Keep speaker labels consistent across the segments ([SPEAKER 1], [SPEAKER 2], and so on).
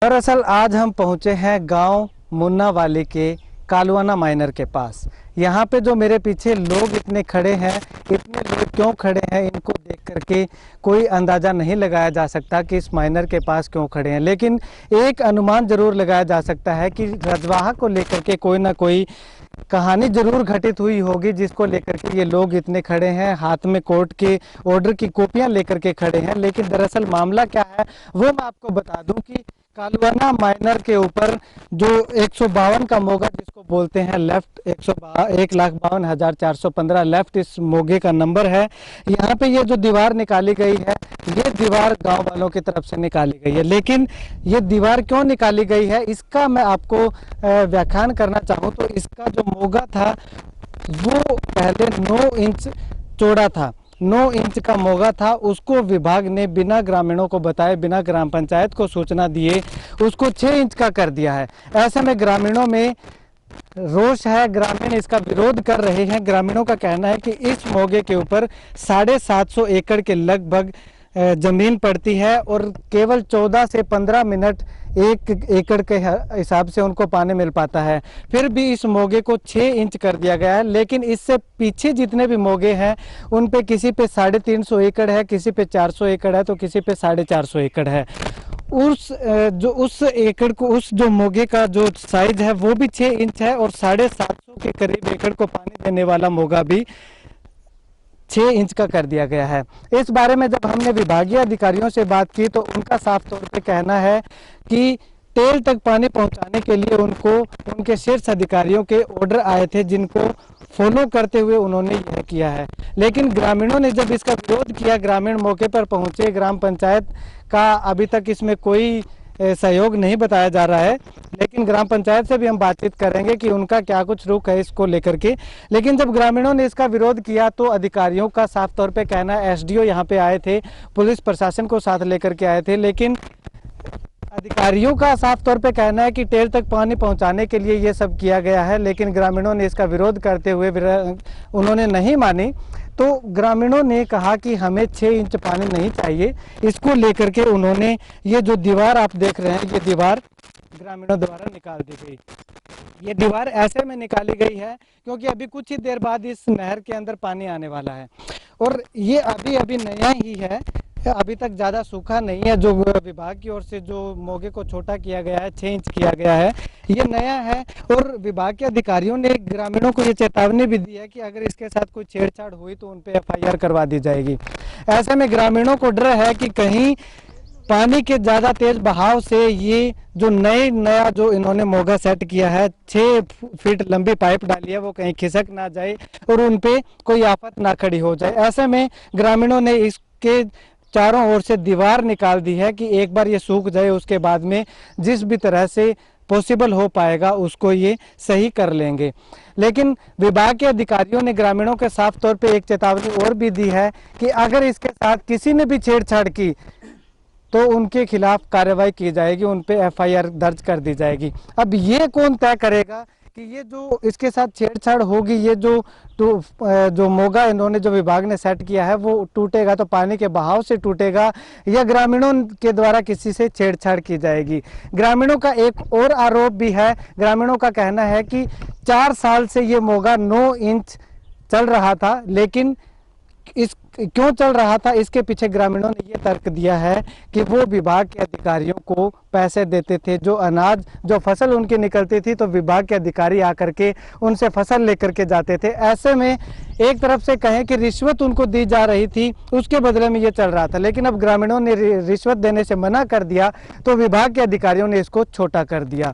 [SPEAKER 1] दरअसल आज हम पहुंचे हैं गांव मुन्नावाली के कालवाना माइनर के पास। यहाँ पे जो मेरे पीछे लोग इतने खड़े हैं, इतने लोग क्यों खड़े हैं, इनको देख करके कोई अंदाज़ा नहीं लगाया जा सकता कि इस माइनर के पास क्यों खड़े हैं। लेकिन एक अनुमान ज़रूर लगाया जा सकता है कि रजवाहा को लेकर के कोई ना कोई कहानी जरूर घटित हुई होगी, जिसको लेकर के ये लोग इतने खड़े हैं, हाथ में कोर्ट के ऑर्डर की कॉपियां लेकर के खड़े हैं। लेकिन दरअसल मामला क्या है वो मैं आपको बता दूं कि कालवाना माइनर के ऊपर जो 152 का मोगा जिसको बोलते हैं लेफ्ट, 1,52,415 लेफ्ट इस मोगे का नंबर है। यहाँ पे ये जो दीवार निकाली गई है, ये दीवार गांव वालों की तरफ से निकाली गई है। लेकिन ये दीवार क्यों निकाली गई है इसका मैं आपको व्याख्यान करना चाहूँ तो इसका जो मोगा था वो पहले 9 इंच चौड़ा था। 9 इंच का मोगा था, उसको विभाग ने बिना ग्रामीणों को बताए, बिना ग्राम पंचायत को सूचना दिए उसको 6 इंच का कर दिया है। ऐसे में ग्रामीणों में रोष है, ग्रामीण इसका विरोध कर रहे हैं। ग्रामीणों का कहना है कि इस मोगे के ऊपर 750 एकड़ के लगभग जमीन पड़ती है और केवल 14 से 15 मिनट 1 एकड़ के हिसाब से उनको पानी मिल पाता है। फिर भी इस मोगे को 6 इंच कर दिया गया है। लेकिन इससे पीछे जितने भी मोगे हैं उन पे किसी पे 350 एकड़ है, किसी पे 400 एकड़ है, तो किसी पे 450 एकड़ है। उस एकड़ को, उस जो मोगे का जो साइज है वो भी 6 इंच है और 750 के करीब एकड़ को पानी देने वाला मोगा भी 6 इंच का कर दिया गया है। इस बारे में जब हमने विभागीय अधिकारियों से बात की तो उनका साफ तौर पे कहना है कि टेल तक पानी पहुंचाने के लिए उनको उनके शीर्ष अधिकारियों के ऑर्डर आए थे, जिनको फॉलो करते हुए उन्होंने यह किया है। लेकिन ग्रामीणों ने जब इसका विरोध किया, ग्रामीण मौके पर पहुंचे, ग्राम पंचायत का अभी तक इसमें कोई सहयोग नहीं बताया जा रहा है। लेकिन ग्राम पंचायत से भी हम बातचीत करेंगे कि उनका क्या कुछ रुख है इसको लेकर के। लेकिन जब ग्रामीणों ने इसका विरोध किया तो अधिकारियों का साफ तौर पे कहना है, एसडीओ यहाँ पे आए थे, पुलिस प्रशासन को साथ लेकर के आए थे, लेकिन अधिकारियों का साफ तौर पे कहना है कि टेल तक पानी पहुंचाने के लिए ये सब किया गया है। लेकिन ग्रामीणों ने इसका विरोध करते हुए उन्होंने नहीं मानी। तो ग्रामीणों ने कहा कि हमें 6 इंच पानी नहीं चाहिए। इसको लेकर के उन्होंने ये जो दीवार आप देख रहे हैं, ये दीवार ग्रामीणों द्वारा निकाल दी गई। ये दीवार ऐसे में निकाली गई है क्योंकि अभी कुछ ही देर बाद इस नहर के अंदर पानी आने वाला है और ये अभी अभी नया ही है, अभी तक ज़्यादा सूखा नहीं है। जो विभाग की ओर से जो मोगे को छोटा किया गया है, 6 इंच किया गया है, ये नया है। और विभाग के अधिकारियों ने ग्रामीणों को ये चेतावनी भी दी है कि अगर इसके साथ कोई छेड़छाड़ हुई तो उन पे एफआईआर करवा दी जाएगी। ऐसे में ग्रामीणों को डर है कि कहीं पानी के ज़्यादा तेज बहाव से ये जो नया जो इन्होंने मोगा सेट किया है, 6 फीट लंबी पाइप डाली है, वो कहीं खिसक ना जाए और उन पे कोई आफत ना खड़ी हो जाए। ऐसे में ग्रामीणों ने इसके चारों ओर से दीवार निकाल दी है कि एक बार ये सूख जाए उसके बाद में जिस भी तरह से पॉसिबल हो पाएगा उसको ये सही कर लेंगे। लेकिन विभाग के अधिकारियों ने ग्रामीणों के साफ तौर पे एक चेतावनी और भी दी है कि अगर इसके साथ किसी ने भी छेड़छाड़ की तो उनके खिलाफ कार्रवाई की जाएगी, उन पे एफआईआर दर्ज कर दी जाएगी। अब ये कौन तय करेगा कि ये जो इसके साथ छेड़छाड़ होगी, ये जो मोगा इन्होंने जो विभाग ने सेट किया है वो टूटेगा तो पानी के बहाव से टूटेगा या ग्रामीणों के द्वारा किसी से छेड़छाड़ की जाएगी। ग्रामीणों का एक और आरोप भी है। ग्रामीणों का कहना है कि 4 साल से ये मोगा 9 इंच चल रहा था, लेकिन इस क्यों चल रहा था इसके पीछे ग्रामीणों ने ये तर्क दिया है कि वो विभाग के अधिकारियों को पैसे देते थे। जो अनाज, जो फसल उनकी निकलती थी तो विभाग के अधिकारी आकर के उनसे फसल लेकर के जाते थे। ऐसे में एक तरफ से कहें कि रिश्वत उनको दी जा रही थी, उसके बदले में ये चल रहा था। लेकिन अब ग्रामीणों ने रिश्वत देने से मना कर दिया तो विभाग के अधिकारियों ने इसको छोटा कर दिया।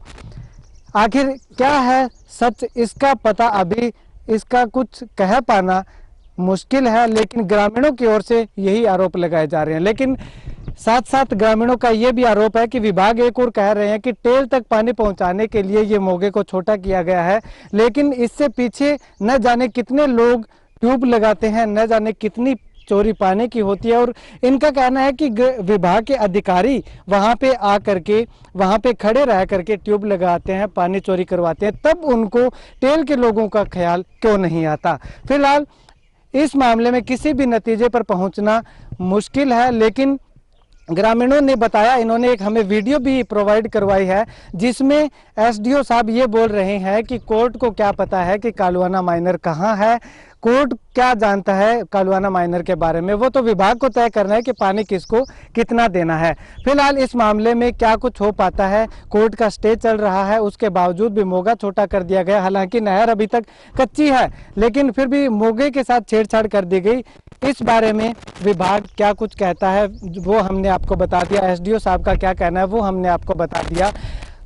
[SPEAKER 1] आखिर क्या है सच, इसका पता अभी इसका कुछ कह पाना मुश्किल है। लेकिन ग्रामीणों की ओर से यही आरोप लगाए जा रहे हैं। लेकिन साथ साथ ग्रामीणों का ये भी आरोप है कि विभाग एक और कह रहे हैं कि टेल तक पानी पहुंचाने के लिए ये मोगे को छोटा किया गया है, लेकिन इससे पीछे न जाने कितने लोग ट्यूब लगाते हैं, न जाने कितनी चोरी पानी की होती है। और इनका कहना है कि विभाग के अधिकारी वहां पे आकर के, वहां पे खड़े रह करके ट्यूब लगाते हैं, पानी चोरी करवाते हैं, तब उनको टेल के लोगों का ख्याल क्यों नहीं आता। फिलहाल इस मामले में किसी भी नतीजे पर पहुंचना मुश्किल है। लेकिन ग्रामीणों ने बताया, इन्होंने एक हमें वीडियो भी प्रोवाइड करवाई है जिसमें एसडीओ साहब ये बोल रहे हैं कि कोर्ट को क्या पता है कि कालुआना माइनर कहाँ है, कोर्ट क्या जानता है कालुआना माइनर के बारे में, वो तो विभाग को तय करना है कि पानी किसको कितना देना है। फिलहाल इस मामले में क्या कुछ हो पाता है, कोर्ट का स्टे चल रहा है, उसके बावजूद भी मोगा छोटा कर दिया गया। हालांकि नहर अभी तक कच्ची है लेकिन फिर भी मोगे के साथ छेड़छाड़ कर दी गई। इस बारे में विभाग क्या कुछ कहता है वो हमने आपको बता दिया, एसडीओ साहब का क्या कहना है वो हमने आपको बता दिया।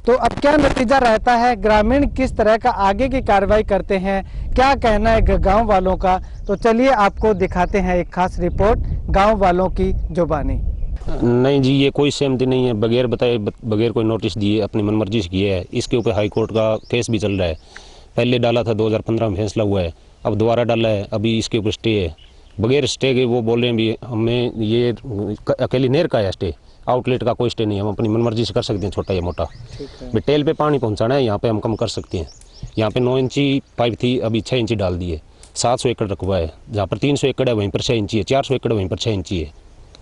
[SPEAKER 1] तो अब क्या नतीजा रहता है, ग्रामीण किस तरह का आगे की कार्रवाई करते हैं, क्या कहना है गांव वालों का, तो चलिए आपको दिखाते हैं एक खास रिपोर्ट गांव वालों की जुबानी।
[SPEAKER 2] नहीं जी, ये कोई सहमति नहीं है, बगैर बताए बगैर कोई नोटिस दिए अपनी मनमर्जी से किया है। इसके ऊपर हाई कोर्ट का केस भी चल रहा है। पहले डाला था 2015 में, फैसला हुआ है, अब दोबारा डाला है, अभी इसके ऊपर स्टे है। बगैर स्टे के वो बोल रहे हैं भी हमें ये अकेली नहर का है स्टे, आउटलेट का कोई स्टे नहीं है, हम अपनी मनमर्जी से कर सकते हैं छोटा या मोटा। टेल पे पानी पहुंचाना है यहाँ पे हम कम कर सकते हैं। यहाँ पे 9 इंची पाइप थी, अभी 6 इंची डाल दी है। 700 एकड़ रकबा है, जहाँ पर 300 एकड़ है वहीं पर 6 इंची है, 400 एकड़ वहीं पर 6 इंची है।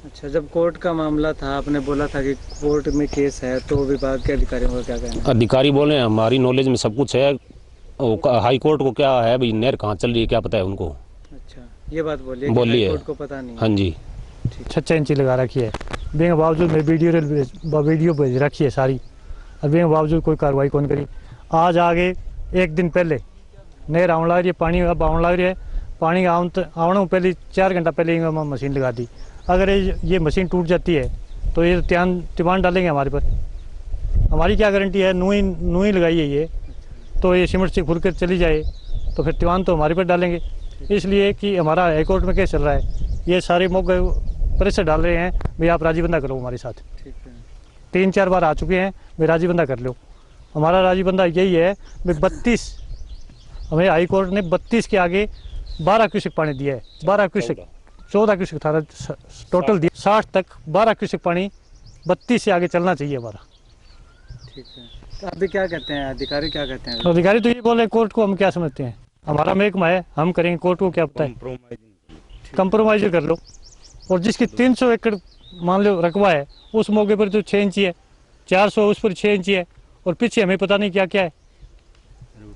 [SPEAKER 1] अच्छा, जब कोर्ट का मामला था आपने बोला था कि कोर्ट में केस है, तो विभाग के अधिकारियों का क्या कहना है?
[SPEAKER 2] अधिकारी बोले हैं हमारी नॉलेज में सब कुछ है, हाई कोर्ट को क्या है भाई, नहर कहाँ चल रही है क्या पता है उनको।
[SPEAKER 1] अच्छा, ये बात बोलिए,
[SPEAKER 2] बोलिए,
[SPEAKER 1] कोर्ट को पता नहीं।
[SPEAKER 2] हाँ जी।
[SPEAKER 3] 6 इंची लगा रखी है, बेंग बावजूद में वीडियो भेज रखी है सारी, और बेंग बावजूद कोई कार्रवाई कौन करी। आज आगे एक दिन पहले नहर आने लग रही है, पानी अब आने लग रही है, पानी आने पहले 4 घंटा पहले मशीन लगा दी। अगर ये मशीन टूट जाती है तो ये तिवान डालेंगे हमारे पर, हमारी क्या गारंटी है? नूई लगाई है ये, तो ये सिमट से खुल कर चली जाए तो फिर तिवान तो हमारे पर डालेंगे। इसलिए कि हमारा हाईकोर्ट में केस चल रहा है, ये सारे मौके प्रेशर डाल रहे हैं भाई आप राजी बंदा करो हमारे साथ। 3-4 बार आ चुके हैं भाई राजी बंदा कर लो। हमारा राजी बंदा यही है भाई 32, हमें हाई कोर्ट ने 32 के आगे 12 क्यूसेक पानी दिया है, 12 क्यूसेक 14 क्यूसेक था टोटल दिया, 60 तक 12 क्यूसेक पानी 32 से आगे चलना चाहिए हमारा।
[SPEAKER 1] ठीक है, तो अभी क्या कहते हैं अधिकारी, क्या कहते हैं?
[SPEAKER 3] अधिकारी तो ये बोल रहे कोर्ट को हम क्या समझते हैं, हमारा महकमा है, हम करेंगे, कोर्ट को क्या पता है, कंप्रोमाइज कर लो। और जिसकी 300 एकड़ मान लो रकबा है उस मौके पर तो 6 इंची है, 400 उस पर 6 इंची है, और पीछे हमें पता नहीं क्या क्या है।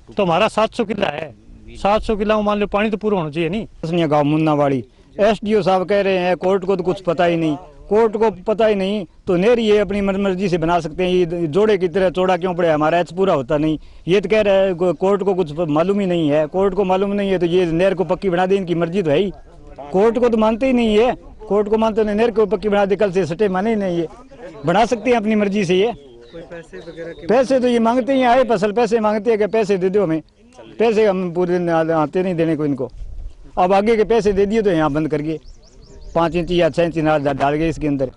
[SPEAKER 3] तो हमारा 700 किला है, 700 किला मान लो पानी तो पूरा होना चाहिए नहीं।
[SPEAKER 4] गाँव मुन्नावाड़ी एसडीओ साहब कह रहे हैं कोर्ट को तो कुछ पता ही नहीं, कोर्ट को पता ही नहीं तो नहर ये अपनी मर्जी से बना सकते हैं, ये जोड़े की तरह चौड़ा क्यों पड़े, हमारा एच पूरा होता नहीं। ये तो कह रहे हैं कोर्ट को कुछ मालूम ही नहीं है, कोर्ट को मालूम नहीं है तो ये नहर को पक्की बना दे, इनकी मर्जी तो है ही। कोर्ट को तो मानते ही नहीं है, कोर्ट को मानते नहीं, नहर को पक्की बना दे, कल से सटे माने ही नहीं, ये बना सकते हैं अपनी मर्जी से। ये
[SPEAKER 1] कोई पैसे वगैरह
[SPEAKER 4] पैसे तो ये मांगते ही आए, फसल पैसे मांगते हैं कि पैसे दे दो हमें, पैसे हम पूरे दिन आते नहीं देने को इनको। अब आगे के पैसे दे दिए तो यहाँ बंद कर गए, 5 इंची या 6 इंची डाल गए इसके अंदर,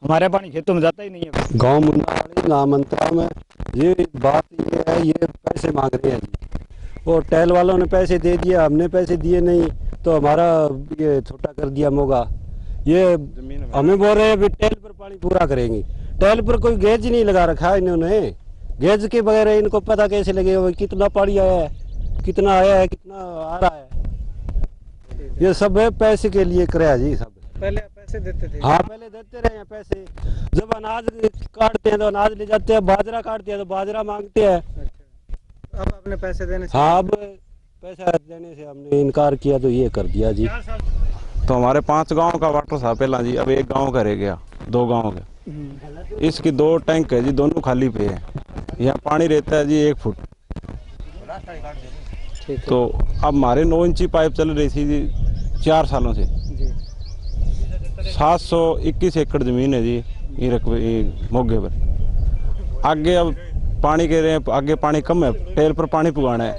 [SPEAKER 4] हमारा पानी खेतों में जाता ही नहीं है।
[SPEAKER 5] गांव मुन्नावाड़ी नामंत्रा में ये बात ये है, ये पैसे मांग रहे हैं जी, और टैल वालों ने पैसे दे दिया, हमने पैसे दिए नहीं तो हमारा ये छोटा कर दिया मोगा। ये हमें बोल रहे हैं भी टैल पर पानी पूरा करेंगे, टैल पर कोई गेज नहीं लगा रखा है इन्होंने, गेज के बगैर इनको पता कैसे लगेगा कितना पानी आया है, कितना आया है, कितना आ रहा है। ये सब है पैसे के लिए कराया जी, सब
[SPEAKER 1] पहले पैसे देते थे?
[SPEAKER 5] हाँ पहले देते रहे हैं पैसे, जब अनाज काटते हैं तो अनाज ले जाते हैं, बाजरा काटते हैं तो बाजरा मांगते हैं।
[SPEAKER 1] अच्छा, अब आपने पैसे देने से?
[SPEAKER 5] हाँ, अब पैसा देने से हमने इनकार किया तो ये कर दिया जी।
[SPEAKER 6] तो हमारे 5 गांव का वाटर था पहला जी, अब 1 गांव का रह गया, 2 गांव के, इसकी 2 टैंक है जी, दोनों खाली पे है, यहाँ पानी रहता है जी 1 फुट। तो अब हमारे 9 इंची पाइप चल रही थी जी 4 सालों से, 721 एकड़ जमीन है जी ये रकबे मोगे पर। आगे अब पानी कह रहे हैं, आगे पानी कम है, टेल पर पानी पुगाना है,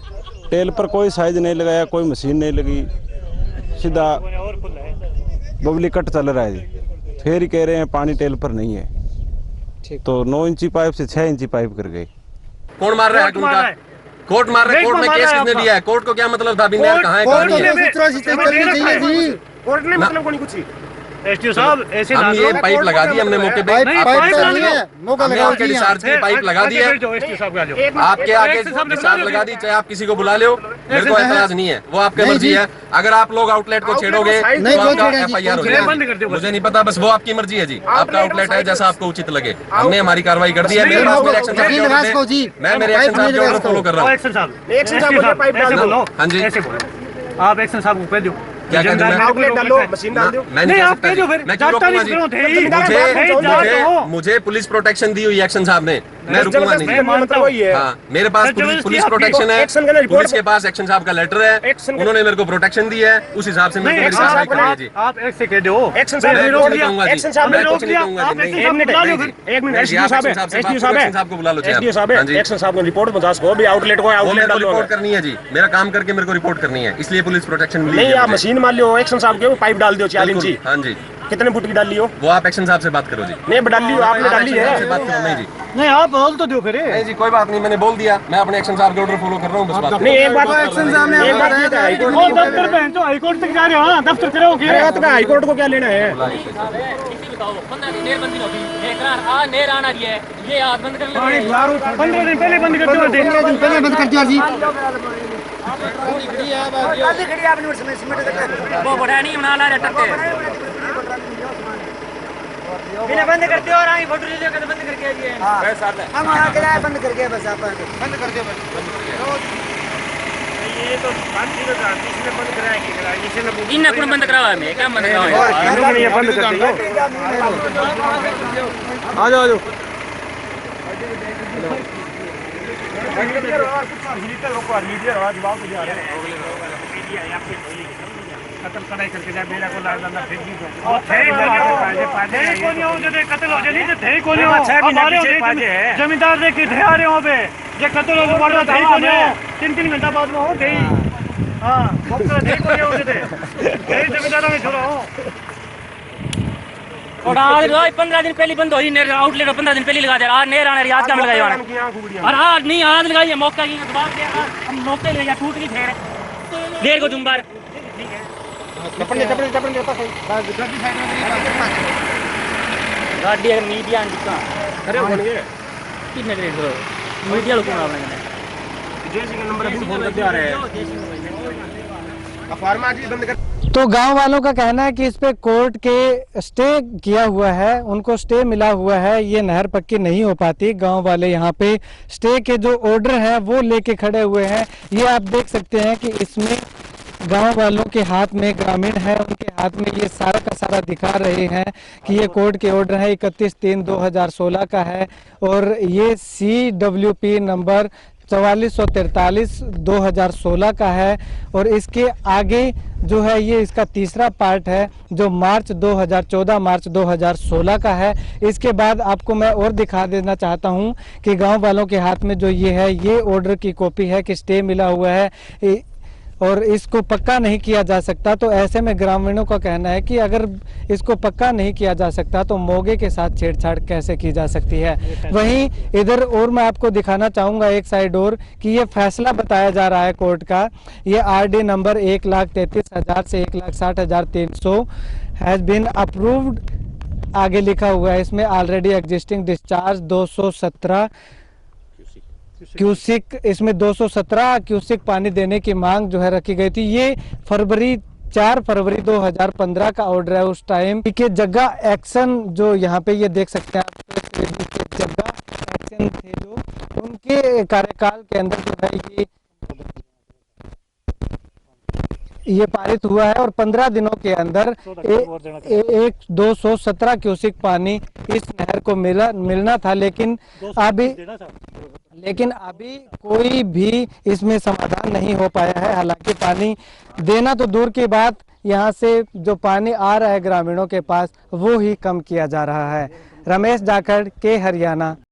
[SPEAKER 6] टेल पर कोई साइज नहीं लगाया, कोई मशीन नहीं लगी, सीधा बबली कट चल रहा है जी, फिर ही कह रहे हैं पानी टेल पर नहीं है। तो 9 इंची पाइप से 6 इंची पाइप कर गई।
[SPEAKER 7] कौन मार रहा है? कोर्ट मार रहा है। कोर्ट में केस किसने दिया है? कोर्ट को क्या मतलब था? नहर कहाँ है, कहानी है?
[SPEAKER 8] कोर्ट ने मतलब कोनी कुछ
[SPEAKER 3] एसटीओ साहब ऐसे
[SPEAKER 7] हम
[SPEAKER 3] ना
[SPEAKER 7] ये
[SPEAKER 3] दो।
[SPEAKER 7] पाइप लगा दी हमने मौके पे
[SPEAKER 3] नहीं,
[SPEAKER 7] आपके
[SPEAKER 3] पाइप
[SPEAKER 7] डिस्चार्ज
[SPEAKER 3] लगा
[SPEAKER 7] में।
[SPEAKER 3] दी
[SPEAKER 7] हमने आपके डिस्चार्ज की पाइप लगा दी है
[SPEAKER 3] एसटीओ साहब का लो।
[SPEAKER 7] आपके आगे डिस्चार्ज लगा दी, चाहे आप किसी को बुला लो, मेरे को एतराज नहीं है, वो आपकी मर्जी है। अगर आप लोग आउटलेट को छेड़ोगे तो आपका FIR हो
[SPEAKER 3] बंद कर दो
[SPEAKER 7] जाएगी।
[SPEAKER 3] बस।
[SPEAKER 7] मुझे नहीं पता, बस वो आपकी मर्जी है जी, आपका आउटलेट है, जैसा आपको उचित लगे। हमने हमारी कार्रवाई कर दी है, मेरे पास मेरे एक्शन साहब के ऑर्डर थे, मैं मेरे एक्शन साहब के ऑर्डर फॉलो कर रहा हूँ।
[SPEAKER 3] एक्शन साहब ऐसे बोलो।
[SPEAKER 7] हाँ जी।
[SPEAKER 3] ऐसे बोलो आप एक्शन साहब को कह दो
[SPEAKER 7] क्या कह दूं मैं?
[SPEAKER 3] आउटलेट डालो मशीन डाल दो।
[SPEAKER 7] मैं
[SPEAKER 3] नहीं
[SPEAKER 7] कह
[SPEAKER 3] आप
[SPEAKER 7] सकता
[SPEAKER 3] कह
[SPEAKER 7] जी।
[SPEAKER 3] दो फिर
[SPEAKER 7] मैं क्यों रोकूंगा जी? मुझे पुलिस प्रोटेक्शन दी हुई एक्शन साहब ने, मैं रुकूंगा नहीं।
[SPEAKER 3] मैं मानता हूँ
[SPEAKER 7] हाँ, मेरे पास पुलिस प्रोटेक्शन है, पुलिस के पास एक्शन साहब का लेटर है, उन्होंने मेरे को प्रोटेक्शन दी है, उस हिसाब से मेरे को मेरी कार्रवाई करनी है जी।
[SPEAKER 3] आप एक से कह दो
[SPEAKER 4] एक्शन साहब
[SPEAKER 7] मैं
[SPEAKER 4] ने
[SPEAKER 7] कुछ
[SPEAKER 4] रोक
[SPEAKER 7] नहीं
[SPEAKER 4] दिया,
[SPEAKER 7] कहूंगा जी,
[SPEAKER 4] एक्शन साहब
[SPEAKER 7] मैं
[SPEAKER 4] ने
[SPEAKER 7] कुछ
[SPEAKER 4] रोक
[SPEAKER 7] नहीं
[SPEAKER 4] दिया।
[SPEAKER 7] कहूंगा जी,
[SPEAKER 3] आप
[SPEAKER 7] नहीं,
[SPEAKER 3] एक्शन साहब
[SPEAKER 7] नहीं,
[SPEAKER 3] बुला लो
[SPEAKER 7] नहीं
[SPEAKER 3] फिर।
[SPEAKER 7] जी।
[SPEAKER 4] एक मिनट
[SPEAKER 7] नहीं जी,
[SPEAKER 4] एसडीओ
[SPEAKER 7] आप
[SPEAKER 4] साहब है,
[SPEAKER 7] एक्शन
[SPEAKER 4] एसडीओ साहब
[SPEAKER 7] एक्शन साहब को बुला लो चाहे आप।
[SPEAKER 4] एसडीओ साहब
[SPEAKER 7] हाँ
[SPEAKER 4] है,
[SPEAKER 7] जी।
[SPEAKER 4] एक्शन साहब को रिपोर्ट बता सको भी आउटलेट को
[SPEAKER 7] वो
[SPEAKER 4] आउटलेट
[SPEAKER 7] मेरे को
[SPEAKER 4] डालो।
[SPEAKER 7] रिपोर्ट करनी है जी, मेरा काम करके मेरे को रिपोर्ट करनी है, इसलिए पुलिस प्रोटेक्शन मिली
[SPEAKER 4] नहीं
[SPEAKER 7] है
[SPEAKER 4] आप
[SPEAKER 7] मुझे।
[SPEAKER 4] मशीन मान लियो एक्शन साहब के पाइप डाल दियो 4
[SPEAKER 7] बिल्कुल,
[SPEAKER 4] इंची।
[SPEAKER 7] हाँ जी,
[SPEAKER 4] कितने फुट की डाल लियो?
[SPEAKER 7] वो आप एक्शन साहब से बात करो जी।
[SPEAKER 4] नहीं डाल लियो, आपने डाल ली
[SPEAKER 7] एक्शन साहब से
[SPEAKER 4] है।
[SPEAKER 7] बात करो। नहीं जी,
[SPEAKER 3] नहीं आप बोल तो दो फिर
[SPEAKER 7] नहीं जी, कोई बात नहीं, मैंने बोल दिया, मैं अपने एक्शन साहब के ऑर्डर फॉलो कर रहा हूँ, बस बात
[SPEAKER 4] नहीं एक बात
[SPEAKER 3] एक्शन साहब ने
[SPEAKER 4] एक बात ये है, हाईकोर्ट
[SPEAKER 3] और दफ्तर पे तो हाईकोर्ट तक जा रहे हो। हाँ दफ्तर करोगे
[SPEAKER 4] में तो हाईकोर्ट को क्या लेना है?
[SPEAKER 8] 15 दिन देर बंदी होगी नेर आना रही है ये हाथ बंद कर ले
[SPEAKER 3] 15 दिन पहले बंद कर दो। 15 दिन पहले बंद कर दिया जी।
[SPEAKER 8] वो बढ़ा नहीं बना ला रहे टक्के बिना बंद करते और आई फोटो ले लेकर बंद करके आइए
[SPEAKER 9] हम वहाँ के लिए बंद कर गए बस आप बंद कर दिया
[SPEAKER 4] ये तो बात थी ना इसने बंद कराएंगे इसने
[SPEAKER 8] इन्हें कौन बंद करावा मैं क्या बंद करावा
[SPEAKER 4] ये बंद कर दियो।
[SPEAKER 6] आ जाओ आ जाओ।
[SPEAKER 4] खत्म कढ़ाई करके जाए मेरा को लाल लाल फिर भी
[SPEAKER 3] कत्ल हो जाए थे को जमींदार ने किथे आ रहे हो पे ये कत्ल हो मारा थे को 3-3 घंटा बाद में हो थे। हां वक्त थे को हो थे जमींदार में छोड़ो
[SPEAKER 8] और आज 15 दिन पहले बंद हुई नेर आउटलेट 15 दिन पहले लगा दे आज नेर आने आज काम लगाई और आज नहीं आज लगाई मौका की बात के हम मौके ले जा टूट गई फिर देर को जुम्बार गाड़ी अगर मीडिया अंडिका
[SPEAKER 4] अरे होंगे
[SPEAKER 8] कितने ग्रेड करो मीडिया लोग कौन आपने
[SPEAKER 4] जय सिंह नंबर अभी फोन करते आ रहे हैं फार्मा जी बंद कर।
[SPEAKER 1] तो गांव वालों का कहना है कि इस पे कोर्ट के स्टे किया हुआ है, उनको स्टे मिला हुआ है, ये नहर पक्की नहीं हो पाती। गांव वाले यहाँ पे स्टे के जो ऑर्डर है वो लेके खड़े हुए हैं। ये आप देख सकते हैं कि इसमें गांव वालों के हाथ में ग्रामीण है, उनके हाथ में ये सारा का सारा दिखा रहे हैं कि ये कोर्ट के ऑर्डर है 31/3/2016 का है और ये CWP नंबर 4443 2016 का है और इसके आगे जो है ये इसका तीसरा पार्ट है जो मार्च 2016 का है। इसके बाद आपको मैं और दिखा देना चाहता हूं कि गांव वालों के हाथ में जो ये है ये ऑर्डर की कॉपी है कि स्टे मिला हुआ है और इसको पक्का नहीं किया जा सकता। तो ऐसे में ग्रामीणों का कहना है कि अगर इसको पक्का नहीं किया जा सकता तो मोगे के साथ छेड़छाड़ कैसे की जा सकती है। वहीं इधर और मैं आपको दिखाना चाहूँगा एक साइड और कि ये फैसला बताया जा रहा है कोर्ट का। ये RD नंबर 1,33,000 से 1,60,300 हैज़ बीन अप्रूव्ड आगे लिखा हुआ है। इसमें ऑलरेडी एग्जिस्टिंग डिस्चार्ज 217 क्यूसिक, इसमें 217 क्यूसिक पानी देने की मांग जो है रखी गई थी। ये 4 फरवरी 2015 का ऑर्डर है। उस टाइम के जगह एक्शन जो यहाँ पे ये देख सकते हैं आप, जगह एक्शन थे जो उनके कार्यकाल के अंदर जो है ये पारित हुआ है और 15 दिनों के अंदर 217 क्यूसिक पानी इस नहर को मिलना था, लेकिन अभी कोई भी इसमें समाधान नहीं हो पाया है। हालांकि पानी देना तो दूर की बात, यहाँ से जो पानी आ रहा है ग्रामीणों के पास वो ही कम किया जा रहा है। रमेश जाखड़ के हरियाणा।